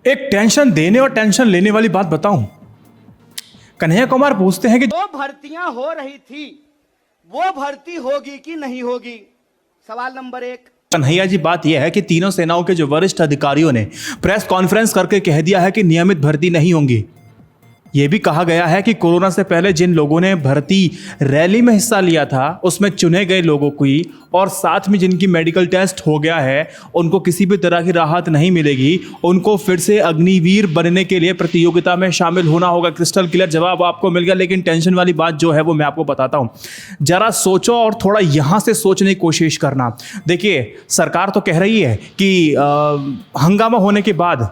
एक टेंशन देने और टेंशन लेने वाली बात बताऊं। कन्हैया कुमार पूछते हैं कि जो भर्तियां हो रही थी वो भर्ती होगी कि नहीं होगी, सवाल नंबर 1। कन्हैया जी, बात यह है कि तीनों सेनाओं के जो वरिष्ठ अधिकारियों ने प्रेस कॉन्फ्रेंस करके कह दिया है कि नियमित भर्ती नहीं होंगी। यह भी कहा गया है कि कोरोना से पहले जिन लोगों ने भर्ती रैली में हिस्सा लिया था उसमें चुने गए लोगों की और साथ में जिनकी मेडिकल टेस्ट हो गया है उनको किसी भी तरह की राहत नहीं मिलेगी। उनको फिर से अग्निवीर बनने के लिए प्रतियोगिता में शामिल होना होगा। क्रिस्टल क्लियर जवाब आपको मिल गया। लेकिन टेंशन वाली बात जो है वो मैं आपको बताता हूं, जरा सोचो और थोड़ा यहां से सोचने की कोशिश करना। देखिए, सरकार तो कह रही है कि हंगामा होने के बाद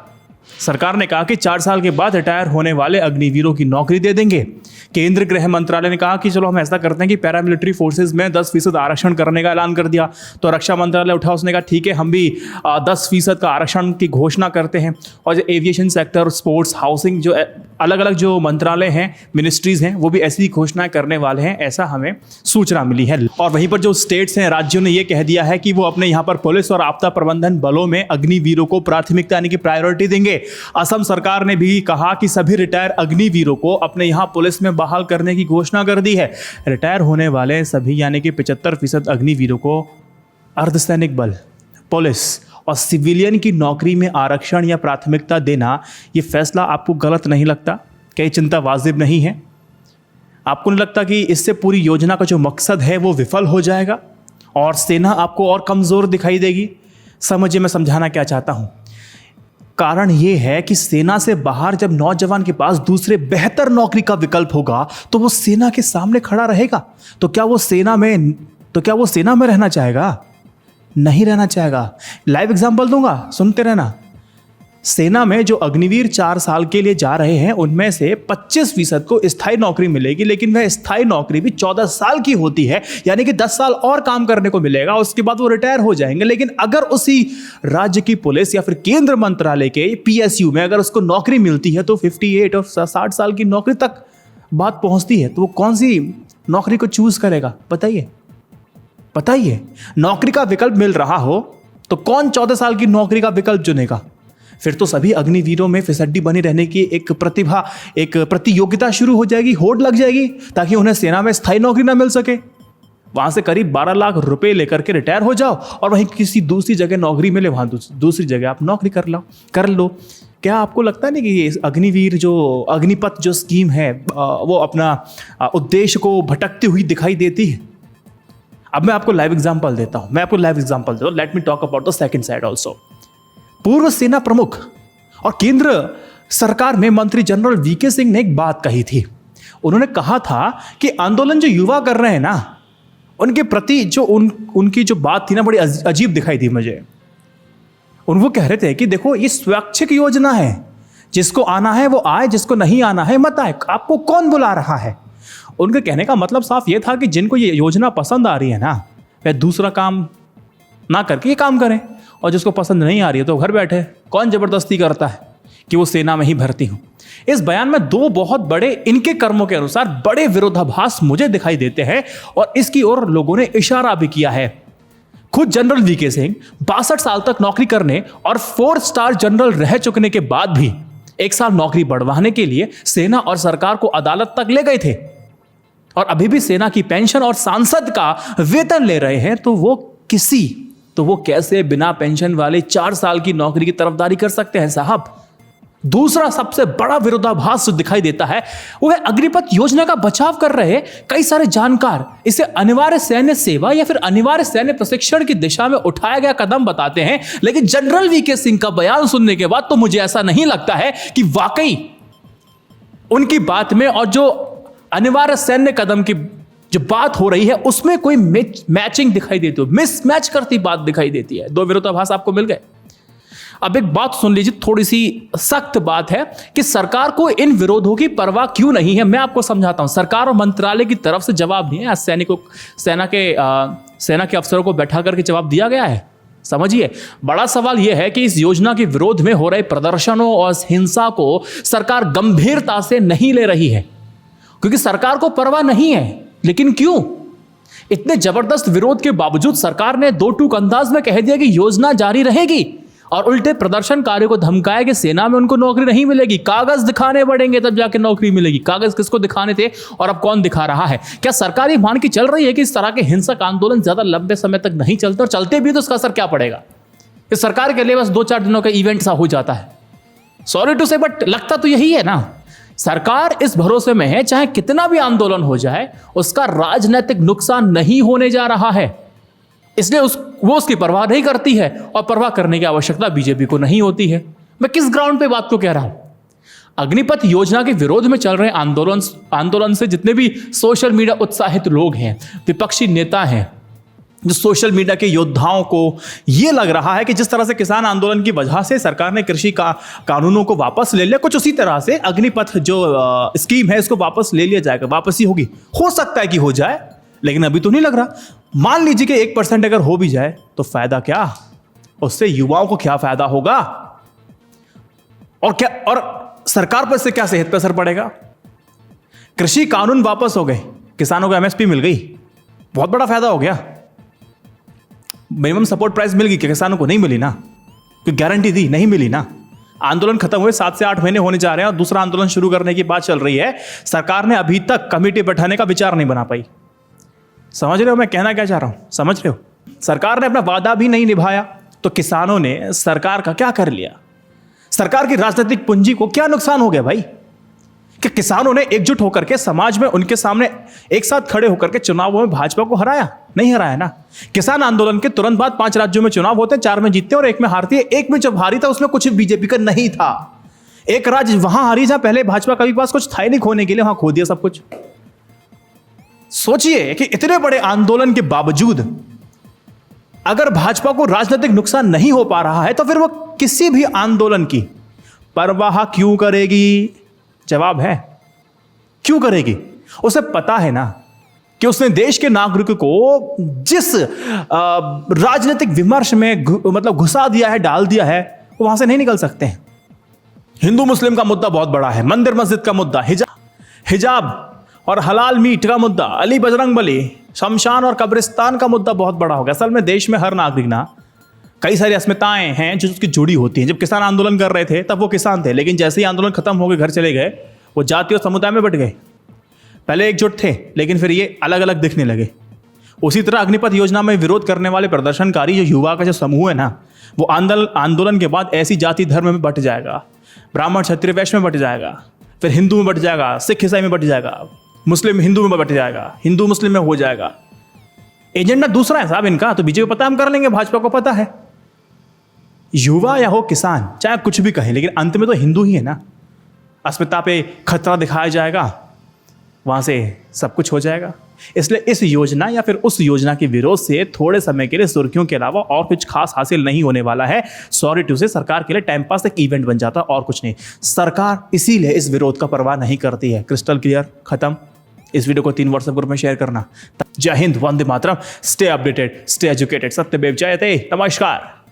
सरकार ने कहा कि 4 साल के बाद रिटायर होने वाले अग्निवीरों की नौकरी दे देंगे। केंद्र गृह मंत्रालय ने कहा कि चलो हम ऐसा करते हैं कि पैरामिलिट्री फोर्सेस में 10% आरक्षण करने का ऐलान कर दिया। तो रक्षा मंत्रालय उठा, उसने कहा ठीक है हम भी 10% का आरक्षण की घोषणा करते हैं। और जो एविएशन सेक्टर, स्पोर्ट्स, हाउसिंग, जो अलग अलग जो मंत्रालय हैं, मिनिस्ट्रीज हैं, वो भी ऐसी घोषणाएं करने वाले हैं, ऐसा हमें सूचना मिली है। और वहीं पर जो स्टेट्स हैं, राज्यों ने ये कह दिया है कि वो अपने यहाँ पर पुलिस और आपदा प्रबंधन बलों में अग्निवीरों को प्राथमिकता यानी कि प्रायोरिटी देंगे। असम सरकार ने भी कहा कि सभी रिटायर अग्निवीरों को अपने यहाँ पुलिस में बहाल करने की घोषणा कर दी है। रिटायर होने वाले सभी यानी कि 75% अग्निवीरों को अर्धसैनिक बल, पुलिस और सिविलियन की नौकरी में आरक्षण या प्राथमिकता देना, ये फैसला आपको गलत नहीं लगता? क्या ये चिंता वाजिब नहीं है? आपको नहीं लगता कि इससे पूरी योजना का जो मकसद है वो विफल हो जाएगा और सेना आपको और कमज़ोर दिखाई देगी? समझिए मैं समझाना क्या चाहता हूँ। कारण ये है कि सेना से बाहर जब नौजवान के पास दूसरे बेहतर नौकरी का विकल्प होगा तो वो सेना के सामने खड़ा रहेगा। तो क्या वो सेना में रहना चाहेगा? नहीं रहना चाहेगा। लाइव एग्जांपल दूंगा, सुनते रहना। सेना में जो अग्निवीर 4 साल के लिए जा रहे हैं उनमें से 25% को स्थायी नौकरी मिलेगी, लेकिन वह स्थायी नौकरी भी 14 साल की होती है, यानी कि 10 साल और काम करने को मिलेगा, उसके बाद वो रिटायर हो जाएंगे। लेकिन अगर उसी राज्य की पुलिस या फिर केंद्र मंत्रालय के PSU में अगर उसको नौकरी मिलती है तो 58 और 60 साल की नौकरी तक बात पहुंचती है, तो वो कौन सी नौकरी को चूज करेगा? बताइए। नौकरी का विकल्प मिल रहा हो तो कौन 14 साल की नौकरी का विकल्प चुनेगा? फिर तो सभी अग्निवीरों में फिसड्डी बनी रहने की एक प्रतियोगिता शुरू हो जाएगी, होड़ लग जाएगी, ताकि उन्हें सेना में स्थायी नौकरी ना मिल सके। वहां से करीब 12 लाख रुपए लेकर के रिटायर हो जाओ और वहीं किसी दूसरी जगह नौकरी मिले, वहां दूसरी जगह आप नौकरी कर लो। क्या आपको लगता नहीं कि ये अग्निवीर जो अग्निपथ जो स्कीम है वो अपना उद्देश्य को भटकती हुई दिखाई देती है? अब मैं आपको लाइव एग्जांपल देता हूं। Let me talk about the second side also. पूर्व सेना प्रमुख और केंद्र सरकार में मंत्री जनरल VK सिंह ने एक बात कही थी। उन्होंने कहा था कि आंदोलन जो युवा कर रहे हैं ना, उनके प्रति जो उनकी जो बात थी ना, बड़ी अजीब दिखाई थी मुझे। वो कह रहे थे कि देखो ये स्वैच्छिक योजना है, जिसको आना है वो आए, जिसको नहीं आना है मत आए, आपको कौन बुला रहा है? उनके कहने का मतलब साफ ये था कि जिनको ये योजना पसंद आ रही है ना, वह दूसरा काम ना करके ये काम करें, और जिसको पसंद नहीं आ रही है तो घर बैठे। कौन जबरदस्ती करता है कि वो सेना में ही भर्ती हो? इस बयान में 2 बहुत बड़े, इनके कर्मों के अनुसार बड़े विरोधाभास मुझे दिखाई देते हैं और इसकी ओर लोगों ने इशारा भी किया है। खुद जनरल VK सिंह 62 साल तक नौकरी करने और 4 स्टार जनरल रह चुकने के बाद भी 1 साल नौकरी बढ़वाने के लिए सेना और सरकार को अदालत तक ले गए थे, और अभी भी सेना की पेंशन और सांसद का वेतन ले रहे हैं। तो वो कैसे बिना पेंशन वाले 4 साल की नौकरी की तरफदारी कर सकते हैं साहब? दूसरा सबसे बड़ा विरोधाभास जो दिखाई देता है वो है अग्निपथ योजना का बचाव कर रहे कई सारे जानकार इसे अनिवार्य सैन्य सेवा या फिर अनिवार्य सैन्य प्रशिक्षण की दिशा में उठाया गया कदम बताते हैं। लेकिन जनरल VK सिंह का बयान सुनने के बाद तो मुझे ऐसा नहीं लगता है कि वाकई उनकी बात में और जो अनिवार्य सैन्य कदम की जो बात हो रही है उसमें कोई मैचिंग दिखाई देती है, मिसमैच करती बात दिखाई देती है। 2 विरोधाभास आपको मिल गए। अब एक बात सुन लीजिए, थोड़ी सी सख्त बात है कि सरकार को इन विरोधों की परवाह क्यों नहीं है। मैं आपको समझाता हूं। सरकार और मंत्रालय की तरफ से जवाब नहीं है। सेना के अफसरों को बैठा करके जवाब दिया गया है। समझिए, बड़ा सवाल यह है कि इस योजना के विरोध में हो रहे प्रदर्शनों और हिंसा को सरकार गंभीरता से नहीं ले रही है, क्योंकि सरकार को परवाह नहीं है। लेकिन क्यों? इतने जबरदस्त विरोध के बावजूद सरकार ने 2 टूक अंदाज में कह दिया कि योजना जारी रहेगी और उल्टे प्रदर्शनकारियों को धमकाया कि सेना में उनको नौकरी नहीं मिलेगी, कागज दिखाने पड़ेंगे तब जाके नौकरी मिलेगी। कागज किसको दिखाने थे और अब कौन दिखा रहा है? क्या सरकार ये मान के चल रही है कि इस तरह के हिंसक आंदोलन ज्यादा लंबे समय तक नहीं चलते, और चलते भी तो उसका असर क्या पड़ेगा? इस सरकार के लिए बस 2-4 दिनों का इवेंट सा हो जाता है। सॉरी टू से, बट लगता तो यही है ना। सरकार इस भरोसे में है चाहे कितना भी आंदोलन हो जाए उसका राजनीतिक नुकसान नहीं होने जा रहा है, इसलिए वो उसकी परवाह नहीं करती है, और परवाह करने की आवश्यकता बीजेपी को नहीं होती है। मैं किस ग्राउंड पे बात को कह रहा हूं? अग्निपथ योजना के विरोध में चल रहे आंदोलन से जितने भी सोशल मीडिया उत्साहित लोग हैं, विपक्षी नेता हैं, जो सोशल मीडिया के योद्धाओं को यह लग रहा है कि जिस तरह से किसान आंदोलन की वजह से सरकार ने कृषि का कानूनों को वापस ले लिया, कुछ उसी तरह से अग्निपथ जो स्कीम है इसको वापस ले लिया जाएगा, वापसी होगी। हो सकता है कि हो जाए, लेकिन अभी तो नहीं लग रहा। मान लीजिए कि 1% अगर हो भी जाए तो फायदा क्या? उससे युवाओं को क्या फायदा होगा, और सरकार पर से क्या सेहत पर असर पड़ेगा? कृषि कानून वापस हो गए, किसानों को एमएसपी मिल गई, बहुत बड़ा फायदा हो गया। मिनिमम सपोर्ट प्राइस मिल गई कि किसानों को नहीं मिली ना, कोई गारंटी दी नहीं मिली ना। आंदोलन खत्म हुए 7 से 8 महीने होने जा रहे हैं और दूसरा आंदोलन शुरू करने की बात चल रही है। सरकार ने अभी तक कमेटी बैठाने का विचार नहीं बना पाई। समझ रहे हो मैं कहना क्या चाह रहा हूं? समझ रहे हो? सरकार ने अपना वादा भी नहीं निभाया तो किसानों ने सरकार का क्या कर लिया? सरकार की राजनीतिक पूंजी को क्या नुकसान हो गया भाई? कि किसानों ने एकजुट होकर के समाज में उनके सामने एक साथ खड़े होकर के चुनावों में भाजपा को हराया? नहीं हराया ना। किसान आंदोलन के तुरंत बाद 5 राज्यों में चुनाव होते हैं, 4 में जीतते हैं और 1 में हारती है। 1 में जब हारी था उसमें कुछ बीजेपी का नहीं था। एक राज्य वहां हारी जहां पहले भाजपा का भी पास कुछ था ही नहीं खोने के लिए, वहां खो दिया सब कुछ। सोचिए कि इतने बड़े आंदोलन के बावजूद अगर भाजपा को राजनीतिक नुकसान नहीं हो पा रहा है तो फिर वो किसी भी आंदोलन की परवाह क्यों करेगी? जवाब है क्यों करेगी? उसे पता है ना कि उसने देश के नागरिकों को जिस राजनीतिक विमर्श में मतलब घुसा दिया है, डाल दिया है, वो वहां से नहीं निकल सकते हैं। हिंदू मुस्लिम का मुद्दा बहुत बड़ा है, मंदिर मस्जिद का मुद्दा, हिजाब और हलाल मीट का मुद्दा, अली बजरंग बली, शमशान और कब्रिस्तान का मुद्दा बहुत बड़ा हो गया। असल में देश में हर नागरिक ना कई सारी अस्मिताएं हैं जो उसकी जुड़ी होती हैं। जब किसान आंदोलन कर रहे थे तब वो किसान थे, लेकिन जैसे ही आंदोलन खत्म हो गए, घर चले गए, वो जाति और समुदाय में बट गए। पहले एकजुट थे लेकिन फिर ये अलग अलग दिखने लगे। उसी तरह अग्निपथ योजना में विरोध करने वाले प्रदर्शनकारी जो युवा का जो समूह है ना, वो आंदोलन के बाद ऐसी जाति धर्म में बट जाएगा, ब्राह्मण क्षत्रिय वैश्य में बट जाएगा, फिर हिंदू में बट जाएगा, सिख ईसाई में बट जाएगा, मुस्लिम हिंदू में बट जाएगा, हिंदू मुस्लिम में हो जाएगा। एजेंडा दूसरा है साहब इनका, तो बीजेपी पता हम कर लेंगे, भाजपा को पता है। युवा या हो किसान, चाहे कुछ भी कहें, लेकिन अंत में तो हिंदू ही है ना। अस्मिता पे खतरा दिखाया जाएगा, वहां से सब कुछ हो जाएगा। इसलिए इस योजना या फिर उस योजना के विरोध से थोड़े समय के लिए सुर्खियों के अलावा और कुछ खास हासिल नहीं होने वाला है। सॉरी टू से, सरकार के लिए टाइम पास एक इवेंट बन जाता और कुछ नहीं। सरकार इसीलिए इस विरोध का परवाह नहीं करती है। क्रिस्टल क्लियर, खत्म। इस वीडियो को 3 व्हाट्सएप ग्रुप में शेयर करना। जय हिंद, वंदे मातरम। Stay updated, stay educated. सत्यमेव जयते। नमस्कार।